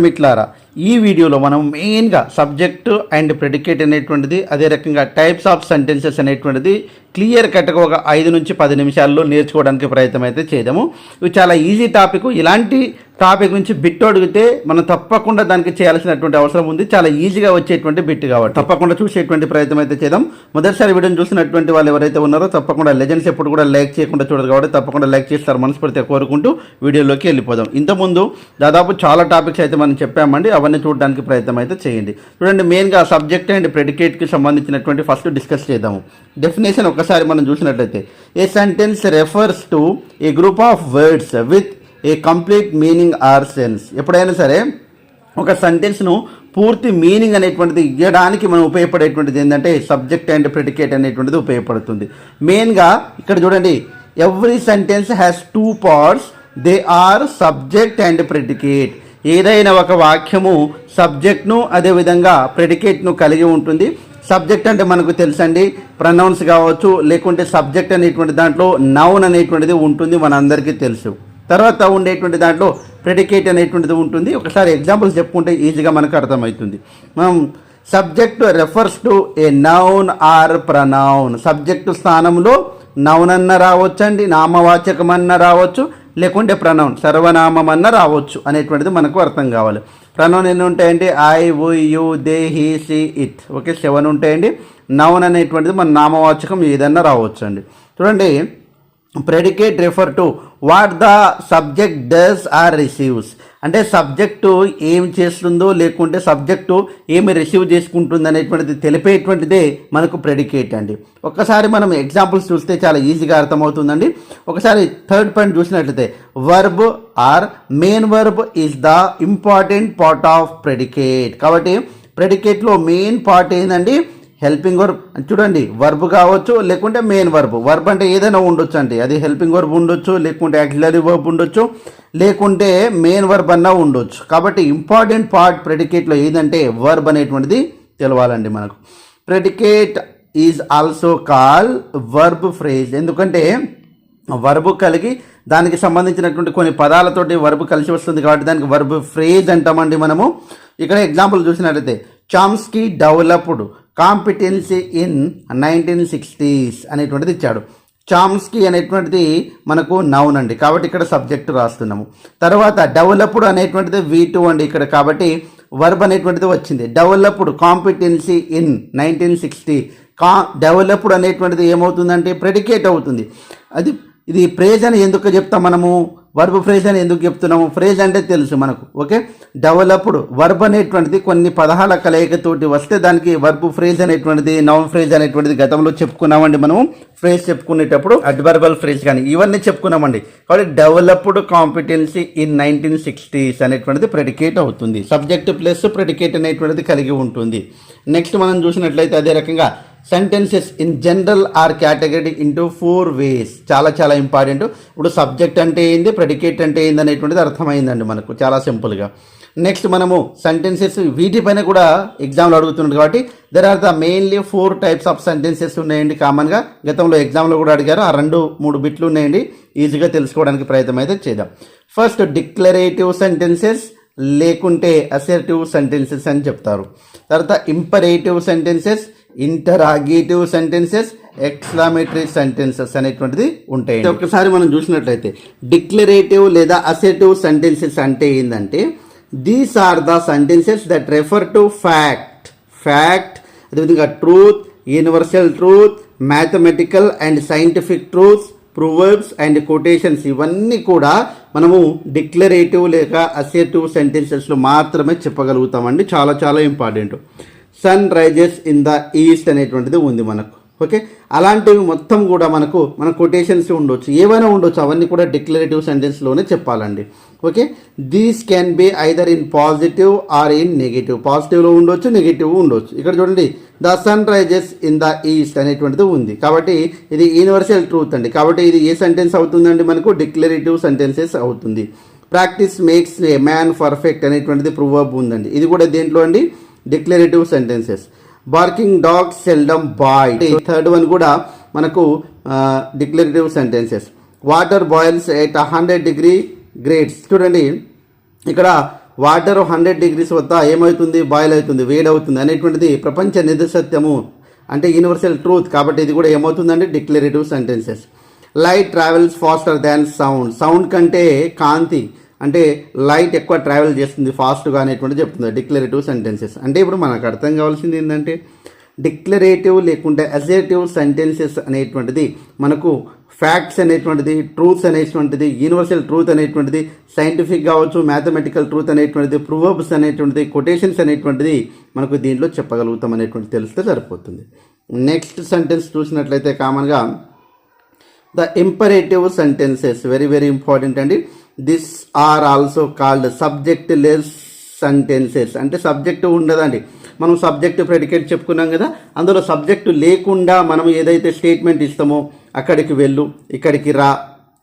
మిట్లారా ఈ వీడియోలో మనం మెయిన్గా సబ్జెక్టు అండ్ ప్రెడికేట్ అనేటువంటిది, అదే రకంగా టైప్స్ ఆఫ్ సెంటెన్సెస్ అనేటువంటిది క్లియర్ కట్గా ఒక 5 నుంచి 10 నిమిషాల్లో నేర్చుకోవడానికి ప్రయత్నం అయితే చేద్దాము. ఇవి చాలా ఈజీ టాపిక్. ఇలాంటి టాపిక్ నుంచి బిట్ అడిగితే మనం తప్పకుండా దానికి చేయాల్సినటువంటి అవసరం ఉంది. చాలా ఈజీగా వచ్చేటువంటి బిట్ కాబట్టి తప్పకుండా చూసేటువంటి ప్రయత్నం అయితే చేద్దాం. మొదటిసారి వీడియోని చూసినటువంటి వాళ్ళు ఎవరైతే ఉన్నారో తప్పకుండా లెజెండ్స్ ఎప్పుడు కూడా లైక్ చేయకుండా చూడదు కాబట్టి తప్పకుండా లైక్ చేస్తారు మనస్ఫూర్తిగా కోరుకుంటూ వీడియోలోకి వెళ్ళిపోదాం. ఇంతకుముందు దాదాపు చాలా టాపిక్స్ అయితే మనం చెప్పామండి, అవన్నీ చూడడానికి ప్రయత్నం అయితే చేయండి. చూడండి, మెయిన్గా సబ్జెక్ట్ అండ్ ప్రెడికేట్కి సంబంధించినటువంటి ఫస్ట్ డిస్కస్ చేద్దాము. డెఫినేషన్ ఒకసారి మనం చూసినట్లయితే, a sentence refers to a group of words with a complete meaning or sense. ఎప్పుడైనా సరే ఒక సెంటెన్స్ను పూర్తి మీనింగ్ అనేటువంటిది ఇవ్వడానికి మనం ఉపయోగపడేటువంటిది ఏంటంటే సబ్జెక్ట్ అండ్ ప్రెడికేట్ అనేటువంటిది ఉపయోగపడుతుంది. మెయిన్గా ఇక్కడ చూడండి, every sentence has 2 parts, they are subject and predicate. ఏదైనా ఒక వాక్యము సబ్జెక్ట్ను అదేవిధంగా ప్రెడికేట్ను కలిగి ఉంటుంది. సబ్జెక్ట్ అంటే మనకు తెలుసండి, ప్రొనౌన్స్ కావచ్చు, లేకుంటే సబ్జెక్ట్ అనేటువంటి దాంట్లో నౌన్ అనేటువంటిది ఉంటుంది, మనందరికీ తెలుసు. తర్వాత ఉండేటువంటి దాంట్లో ప్రెడికేట్ అనేటువంటిది ఉంటుంది. ఒకసారి ఎగ్జాంపుల్స్ చెప్పుకుంటే ఈజీగా మనకు అర్థమవుతుంది. మనం subject refers to a noun are pronoun. Subject స్థానంలో నౌన్ అన్న రావచ్చండి, నామవాచకం అన్న రావచ్చు, లేకుంటే ప్రనౌన్ సర్వనామం అన్న రావచ్చు అనేటువంటిది మనకు అర్థం కావాలి. ప్రనౌన్ ఎన్ని ఉంటాయండి? ఐ, వు, you, they, he, she, it. Okay, 7 ఉంటాయండి. నౌన్ అనేటువంటిది మన నామవాచకం ఏదన్నా రావచ్చు అండి. చూడండి, predicate refer to what the subject does or receives. అంటే సబ్జెక్టు ఏం చేస్తుందో లేకుంటే సబ్జెక్టు ఏమి రిసీవ్ చేసుకుంటుంది అనేటువంటిది తెలిపేటువంటిదే మనకు ప్రెడికేట్ అండి. ఒక్కసారి మనం ఎగ్జాంపుల్స్ చూస్తే చాలా ఈజీగా అర్థమవుతుందండి. ఒకసారి థర్డ్ పాయింట్ చూసినట్లయితే, verb or main verb is the important part of predicate. కాబట్టి ప్రెడికేట్లో మెయిన్ పార్ట్ ఏంటండి? Helping verb. చూడండి, వర్బ్ కావచ్చు లేకుంటే మెయిన్ వర్బ్. వర్బ్ అంటే ఏదైనా ఉండొచ్చు అండి, అది హెల్పింగ్ వర్బ్ ఉండొచ్చు, లేకుంటే యాక్సిలరీ వర్బ్ ఉండొచ్చు, లేకుంటే మెయిన్ వర్బ్ అన్నా ఉండొచ్చు. కాబట్టి ఇంపార్టెంట్ పార్ట్ ప్రెడికేట్లో ఏదంటే వర్బ్ అనేటువంటిది తెలవాలండి మనకు. Predicate is also call verb phrase. ఎందుకంటే వర్బ్ కలిగి దానికి సంబంధించినటువంటి కొన్ని పదాలతోటి వర్బ్ కలిసి వస్తుంది కాబట్టి దానికి వర్బ్ ఫ్రేజ్ అంటామండి మనము. ఇక్కడ ఎగ్జాంపుల్ చూసినట్లయితే, Chomsky developed competency in 1960s అనేటువంటిది ఇచ్చాడు. చామ్స్కీ అనేటువంటిది మనకు నౌన్ అండి, కాబట్టి ఇక్కడ సబ్జెక్టు రాస్తున్నాము. తర్వాత డెవలప్డ్ అనేటువంటిది V2 అండి ఇక్కడ, కాబట్టి వర్బ్ అనేటువంటిది వచ్చింది. Developed competency in 1960. డెవలప్డ్ అనేటువంటిది ఏమవుతుందంటే ప్రెడికేట్ అవుతుంది. ఇది ఫ్రేజ్ అని ఎందుకు చెప్తాం మనము? వర్బ్ ఫ్రేజ్ అని ఎందుకు చెప్తున్నాము? ఫ్రేజ్ అంటే తెలుసు మనకు. ఓకే, డెవలప్డ్ వర్బ్ అనేటువంటిది కొన్ని పదాల కలయికతోటి వస్తే దానికి వర్బ్ ఫ్రేజ్ అనేటువంటిది, నౌన్ ఫ్రేజ్ అనేటువంటిది గతంలో చెప్పుకున్నామండి. మనము ఫ్రేజ్ చెప్పుకునేటప్పుడు అడ్వర్బల్ ఫ్రేజ్ కానీ ఇవన్నీ చెప్పుకున్నామండి. కాబట్టి డెవలప్డ్ కాంపిటెన్సీ ఇన్ 1960s అనేటువంటిది ప్రెడికేట్ అవుతుంది. సబ్జెక్ట్ ప్లస్ ప్రెడికేట్ అనేటువంటిది కలిగి ఉంటుంది. నెక్స్ట్ మనం చూసినట్లయితే అదే రకంగా sentences in general are category into 4 ways. చాలా చాలా ఇంపార్టెంట్. ఇప్పుడు సబ్జెక్ట్ అంటే ఏంది, ప్రెడికేట్ అంటే ఏంది అనేటువంటిది అర్థమైందండి మనకు చాలా సింపుల్గా. నెక్స్ట్ మనము సెంటెన్సెస్ వీటిపైన కూడా ఎగ్జామ్లో అడుగుతున్నాడు కాబట్టి there are the mainly 4 types of sentences ఉన్నాయండి. కామన్గా గతంలో ఎగ్జామ్లో కూడా అడిగారు. ఆ 2-3 బిట్లు ఉన్నాయండి, ఈజీగా తెలుసుకోవడానికి ప్రయత్నం అయితే చేద్దాం. ఫస్ట్ డిక్లరేటివ్ సెంటెన్సెస్ లేకుంటే అసర్టివ్ సెంటెన్సెస్ అని చెప్తారు. తర్వాత imperative sentences, interrogative sentences, exclamatory sentences అనేటువంటిది ఉంటాయి. ఒకసారి మనం చూసినట్లయితే డిక్లరేటివ్ లేదా అసర్టివ్ సెంటెన్సెస్ అంటే ఏంటంటే, these are the sentences that refer to fact, అదేవిధంగా truth, universal truth, mathematical and scientific truths, proverbs and quotations. ఇవన్నీ కూడా మనము డిక్లరేటివ్ లేక అసర్టివ్ సెంటెన్సెస్లో మాత్రమే చెప్పగలుగుతామండి. చాలా చాలా important. Sun rises in the east అనేటువంటిది ఉంది మనకు. ఓకే, అలాంటివి మొత్తం కూడా మన కొటేషన్స్ ఉండొచ్చు, ఏవైనా ఉండొచ్చు, అవన్నీ కూడా డిక్లరేటివ్ సెంటెన్స్లోనే చెప్పాలండి. Okay, these can be either in positive or in negative. పాజిటివ్లో ఉండొచ్చు, నెగిటివ్ ఉండొచ్చు. ఇక్కడ చూడండి, the sun rises in the east అనేటువంటిది ఉంది కాబట్టి ఇది యూనివర్సల్ ట్రూత్ అండి. కాబట్టి ఇది ఏ సెంటెన్స్ అవుతుందండి మనకు? డిక్లరేటివ్ సెంటెన్సెస్ అవుతుంది. Practice makes a man perfect అనేటువంటిది ప్రొవర్బ్ ఉందండి. ఇది కూడా దేంట్లో అండి? Declarative sentences. Barking dog seldom bite, third one కూడా మనకు declarative sentences. Water boils at 100 degree grades. చూడండి, ఇక్కడ వాటర్ 100 degrees వద్ద ఏమవుతుంది, బాయిల్ అవుతుంది, వేడవుతుంది అనేటువంటిది ప్రపంచ నిజ సత్యము అంటే యూనివర్సల్ ట్రూత్. కాబట్టి ఇది కూడా ఏమవుతుందండి, declarative sentences. Light travels faster than sound, sound కంటే కాంతి అంటే లైట్ ఎక్కువ ట్రావెల్ చేస్తుంది ఫాస్ట్గా అనేటువంటిది చెప్తుంది డిక్లరేటివ్ సెంటెన్సెస్. అంటే ఇప్పుడు మనకు అర్థం కావాల్సింది ఏంటంటే డిక్లరేటివ్ లేకుంటే అసర్టివ్ సెంటెన్సెస్ అనేటువంటిది మనకు ఫ్యాక్ట్స్ అనేటువంటిది, ట్రూత్స్ అనేటువంటిది, యూనివర్సల్ ట్రూత్ అనేటువంటిది, సైంటిఫిక్ కావచ్చు, మ్యాథమెటికల్ ట్రూత్ అనేటువంటిది, ప్రూవర్బ్స్ అనేటువంటిది, కొటేషన్స్ అనేటువంటిది మనకు దీంట్లో చెప్పగలుగుతాం అనేటువంటిది తెలిస్తే సరిపోతుంది. నెక్స్ట్ సెంటెన్స్ చూసినట్లయితే కామన్గా the imperative sentences very very important అండి. This are also called subjectless sentences. అంటే సబ్జెక్టు ఉండదండి, మనం సబ్జెక్టు ప్రెడికేట్ చెప్పుకున్నాం కదా, అందులో సబ్జెక్టు లేకుండా మనం ఏదైతే స్టేట్మెంట్ ఇస్తామో అక్కడికి వెళ్ళు, ఇక్కడికి రా,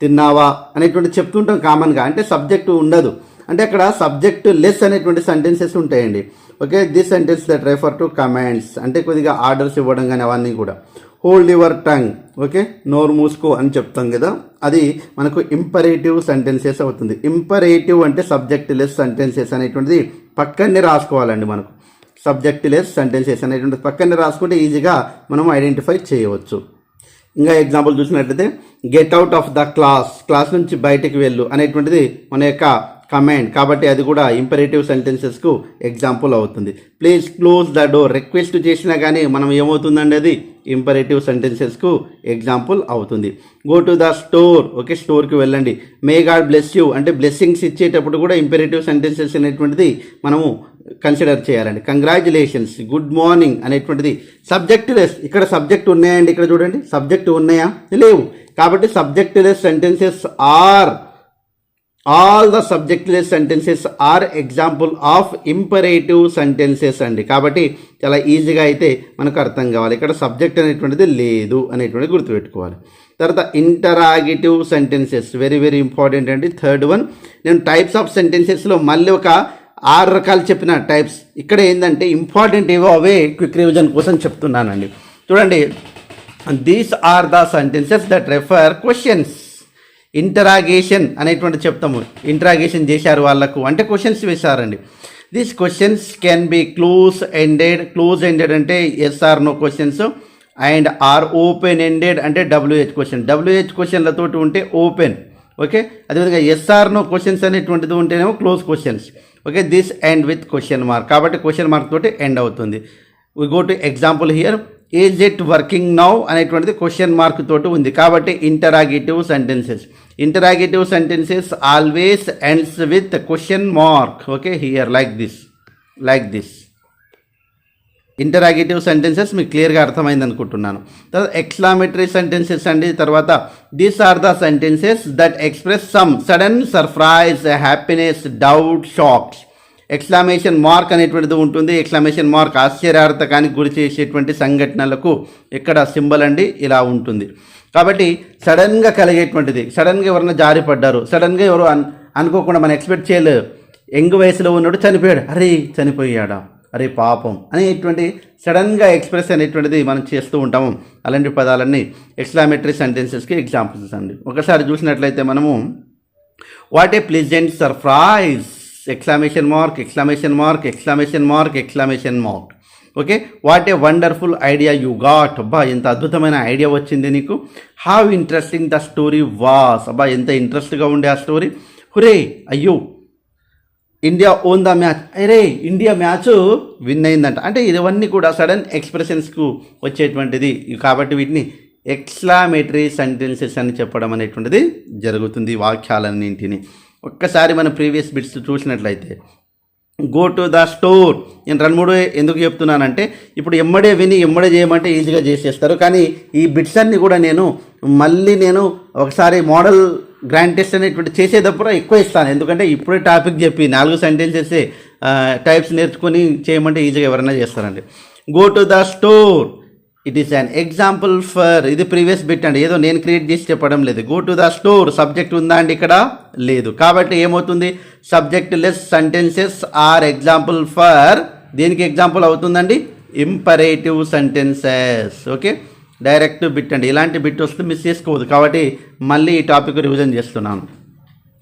తిన్నావా అనేటువంటి చెప్తుంటాం కామన్గా. అంటే సబ్జెక్టు ఉండదు, అంటే అక్కడ సబ్జెక్టు లెస్ అనేటువంటి సెంటెన్సెస్ ఉంటాయండి. Okay, this sentence that refer to commands అంటే కొద్దిగా ఆర్డర్స్ ఇవ్వడం కానీ అవన్నీ కూడా. హోల్డ్ యువర్ టంగ్, ఓకే, నోరు మూసుకో అని చెప్తాం కదా, అది మనకు ఇంపరేటివ్ సెంటెన్సెస్ అవుతుంది. ఇంపరేటివ్ అంటే సబ్జెక్ట్ లెస్ సెంటెన్సెస్ అనేటువంటిది పక్కనే రాసుకోవాలండి. మనకు సబ్జెక్ట్ లెస్ సెంటెన్సెస్ అనేటువంటిది పక్కనే రాసుకుంటే ఈజీగా మనం ఐడెంటిఫై చేయవచ్చు. ఇంకా ఎగ్జాంపుల్ చూసినట్లయితే get out of the class, class నుంచి బయటికి వెళ్ళు అనేటువంటిది మన యొక్క కమాండ్, కాబట్టి అది కూడా ఇంపరేటివ్ సెంటెన్సెస్కు ఎగ్జాంపుల్ అవుతుంది. Please close the door, request చేసినా కానీ మనం ఏమవుతుందండి, అది ఇంపరేటివ్ సెంటెన్సెస్కు ఎగ్జాంపుల్ అవుతుంది. Go to the store, okay, స్టోర్కి వెళ్ళండి. మే గాడ్ బ్లెస్ యూ అంటే బ్లెస్సింగ్స్ ఇచ్చేటప్పుడు కూడా ఇంపరేటివ్ సెంటెన్సెస్ అనేటువంటిది మనము కన్సిడర్ చేయాలండి. కంగ్రాచులేషన్స్, గుడ్ మార్నింగ్ అనేటువంటిది సబ్జెక్ట్ లెస్. ఇక్కడ సబ్జెక్ట్ ఉన్నాయండి, ఇక్కడ చూడండి సబ్జెక్ట్ ఉన్నాయా, లేవు. కాబట్టి subjectless sentences are all the subjectless sentences are example of imperative sentences అండి. కాబట్టి చాలా ఈజీగా అయితే మనకు అర్థం కావాలి, ఇక్కడ సబ్జెక్ట్ అనేటువంటిది లేదు అనేటువంటిది గుర్తుపెట్టుకోవాలి. తర్వాత interrogative sentences very very important అండి. థర్డ్ వన్, నేను టైప్స్ ఆఫ్ సెంటెన్సెస్లో మళ్ళీ ఒక 6 రకాలు చెప్పిన టైప్స్, ఇక్కడ ఏంటంటే ఇంపార్టెంట్ ఏవో అవే క్విక్ రివిజన్ కోసం చెప్తున్నానండి. చూడండి, these are the sentences that refer questions. Interrogation అనేటువంటి చెప్తాము, ఇంటరాగేషన్ చేశారు వాళ్ళకు అంటే క్వశ్చన్స్ వేశారండి. These questions can be close ended, close ended అంటే yes or no questions, and or open ended అంటే WH క్వశ్చన్, WH క్వశ్చన్లతో ఉంటే ఓపెన్, ఓకే. అదేవిధంగా ఎస్ఆర్ నో క్వశ్చన్స్ అనేటువంటిది ఉంటేనేమో close questions, okay. This end with question mark, కాబట్టి question mark తోటి end అవుతుంది. We go to example here, is it working now అనేటువంటిది క్వశ్చన్ మార్క్ తోటి ఉంది, కాబట్టి interrogative sentences. Interrogative sentences always ends with question mark, okay, here like this. Interrogative sentences మీకు క్లియర్గా అర్థమైంది అనుకుంటున్నాను. తర్వాత ఎక్స్క్లామేటరీ సెంటెన్సెస్ అండి. తర్వాత these are the sentences that express some sudden surprise, happiness, doubt, shocks. Exclamation mark అనేటువంటిది ఉంటుంది. Exclamation mark ఆశ్చర్యార్థకానికి గురి చేసేటువంటి సంఘటనలకు ఇక్కడ సింబల్ అండి ఇలా ఉంటుంది. కాబట్టి సడన్గా కలిగేటువంటిది, సడన్గా ఎవరైనా జారిపడ్డారు, సడన్గా ఎవరు అనుకోకుండా మనం ఎక్స్పెక్ట్ చేయలేదు, యంగ్ వయసులో ఉన్నాడు చనిపోయాడు, అరే చనిపోయాడా, అరే పాపం అనేటువంటి సడన్గా ఎక్స్ప్రెస్ అనేటువంటిది మనం చేస్తూ ఉంటాము. అలాంటి పదాలన్నీ ఎక్స్క్లమేటరీ సెంటెన్సెస్కి ఎగ్జాంపుల్స్ అండి. ఒకసారి చూసినట్లయితే మనము what a pleasant surprise, exclamation mark, exclamation mark, exclamation mark, exclamation mark, okay. What a wonderful idea you got, అబ్బా ఎంత అద్భుతమైన ఐడియా వచ్చింది నీకు. How interesting the story was, అబ్బా ఎంత ఇంట్రెస్ట్గా ఉండే ఆ స్టోరీ. హురే, అయ్యో ఇండియా ఓన్ ద మ్యాచ్, అరే ఇండియా మ్యాచ్ విన్ అయిందంట. అంటే ఇవన్నీ కూడా సడన్ ఎక్స్ప్రెషన్స్కు వచ్చేటువంటిది, కాబట్టి వీటిని ఎక్స్క్లమేటరీ సెంటెన్సెస్ అని చెప్పడం అనేటువంటిది జరుగుతుంది వాక్యాలన్నింటినీ. ఒక్కసారి మన ప్రీవియస్ బిట్స్ చూసినట్లయితే గో టు ద స్టోర్, నేను 2-3 ఎందుకు చెప్తున్నానంటే ఇప్పుడు ఎమ్మడే విని ఎమ్మడే చేయమంటే ఈజీగా చేసేస్తారు, కానీ ఈ బిట్స్ అన్నీ కూడా నేను ఒకసారి మోడల్ గ్రాండ్ టెస్ట్ అనేటువంటి చేసేటప్పుడు ఎక్కువ ఇస్తాను. ఎందుకంటే ఇప్పుడే టాపిక్ చెప్పి 4 సెంటెన్సెస్ టైప్స్ నేర్చుకొని చేయమంటే ఈజీగా ఎవరైనా చేస్తారండి. Go to the store, it is an example for, ఇది ప్రీవియస్ బిట్ అండి, ఏదో నేను క్రియేట్ చేసి చెప్పడం లేదు. Go to the store subject ఉందా అండి, ఇక్కడ లేదు, కాబట్టి ఏమవుతుంది, subjectless sentences are example for, దేనికి ఎగ్జాంపుల్ అవుతుందండి, imperative sentences, okay. Direct bit అండి, ఇలాంటి బిట్ వస్తే మిస్ చేసుకోవద్దు, కాబట్టి మళ్ళీ ఈ టాపిక్ రివిజన్ చేస్తున్నాను.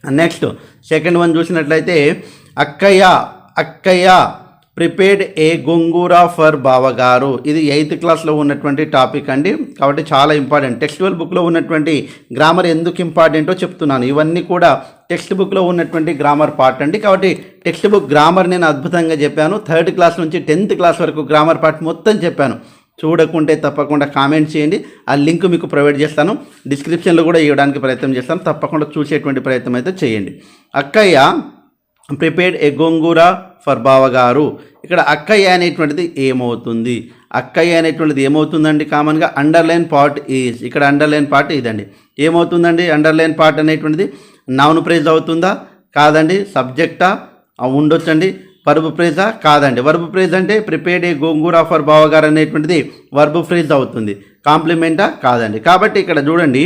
నెక్స్ట్ సెకండ్ వన్ చూసినట్లయితే అక్కయ్య ప్రిపేర్డ్ ఏ గోంగూర ఫర్ బావగారు. ఇది 8th క్లాస్లో ఉన్నటువంటి టాపిక్ అండి, కాబట్టి చాలా ఇంపార్టెంట్. టెక్స్టువల్ బుక్లో ఉన్నటువంటి గ్రామర్ ఎందుకు ఇంపార్టెంటో చెప్తున్నాను. ఇవన్నీ కూడా టెక్స్ట్ బుక్లో ఉన్నటువంటి గ్రామర్ పార్ట్ అండి, కాబట్టి టెక్స్ట్ బుక్ గ్రామర్ నేను అద్భుతంగా చెప్పాను. 3rd క్లాస్ నుంచి 10th క్లాస్ వరకు గ్రామర్ పార్ట్ మొత్తం చెప్పాను. చూడకుంటే తప్పకుండా కామెంట్ చేయండి, ఆ లింక్ మీకు ప్రొవైడ్ చేస్తాను, డిస్క్రిప్షన్లో కూడా ఇవ్వడానికి ప్రయత్నం చేస్తాను. తప్పకుండా చూసేటువంటి ప్రయత్నం అయితే చేయండి. అక్కయ్య ప్రిపేర్డ్ ఏ గోంగూర ఫర్ బావగారు. ఇక్కడ అక్కయ్య అనేటువంటిది ఏమవుతుంది? అక్కయ్య అనేటువంటిది ఏమవుతుందండి? కామన్గా అండర్లైన్ పార్ట్ ఈజ్. ఇక్కడ అండర్లైన్ పార్ట్ ఇదండి. ఏమవుతుందండి అండర్లైన్ పార్ట్ అనేటువంటిది? నౌన్ ఫ్రేజ్ అవుతుందా? కాదండి. సబ్జెక్టా? ఉండొచ్చండి. వర్బ్ ఫ్రేజా? కాదండి. వర్బ్ ఫ్రేజ్ అంటే ప్రిపేర్డ్ ఏ గోంగూర ఫర్ బావగారు అనేటువంటిది వర్బ్ ఫ్రేజ్ అవుతుంది. కాంప్లిమెంటా? కాదండి. కాబట్టి ఇక్కడ చూడండి,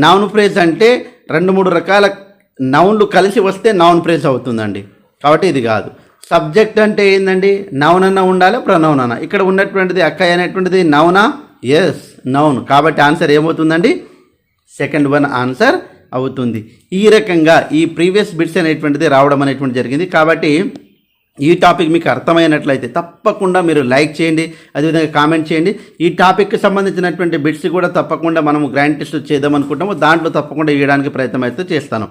నౌన్ ఫ్రేజ్ అంటే 2-3 రకాల నౌన్లు కలిసి వస్తే నౌన్ ఫ్రేజ్ అవుతుందండి, కాబట్టి ఇది కాదు. సబ్జెక్ట్ అంటే ఏందండి? నౌన్ అన్న ఉండాలి, ప్రొనౌన్ అన్న. ఇక్కడ ఉన్నటువంటిది అక్కయ్య అనేటువంటిది నౌనా? Yes, noun. కాబట్టి ఆన్సర్ ఏమవుతుందండి? సెకండ్ వన్ ఆన్సర్ అవుతుంది. ఈ రకంగా ఈ ప్రీవియస్ బిట్స్ అనేటువంటిది రావడం అనేటువంటి జరిగింది. కాబట్టి ఈ టాపిక్ మీకు అర్థమైనట్లయితే తప్పకుండా మీరు లైక్ చేయండి, అదేవిధంగా కామెంట్ చేయండి. ఈ టాపిక్కి సంబంధించినటువంటి బిట్స్ కూడా తప్పకుండా మనము గ్రాండ్ టెస్ట్ చేద్దాం అనుకుంటాము, దాంట్లో తప్పకుండా ఇవ్వడానికి ప్రయత్నం అయితే చేస్తాను.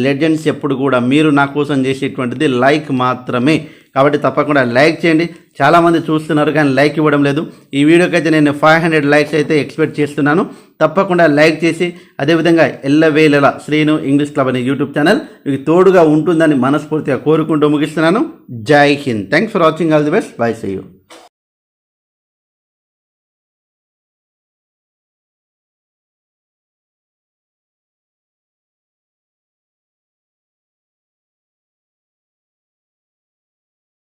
లెజెండ్స్ ఎప్పుడు కూడా మీరు నా కోసం చేసేటువంటిది లైక్ మాత్రమే, కాబట్టి తప్పకుండా లైక్ చేయండి. చాలామంది చూస్తున్నారు కానీ లైక్ ఇవ్వడం లేదు. ఈ వీడియోకి అయితే నేను 500 లైక్స్ అయితే ఎక్స్పెక్ట్ చేస్తున్నాను. తప్పకుండా లైక్ చేసి అదేవిధంగా ఎల్లవేళలా శ్రీను ఇంగ్లీష్ క్లబ్ అనే యూట్యూబ్ ఛానల్ మీకు తోడుగా ఉంటుందని మనస్ఫూర్తిగా కోరుకుంటూ ముగిస్తున్నాను. Jai Hind. Thanks for watching. All the best. Bye. See you.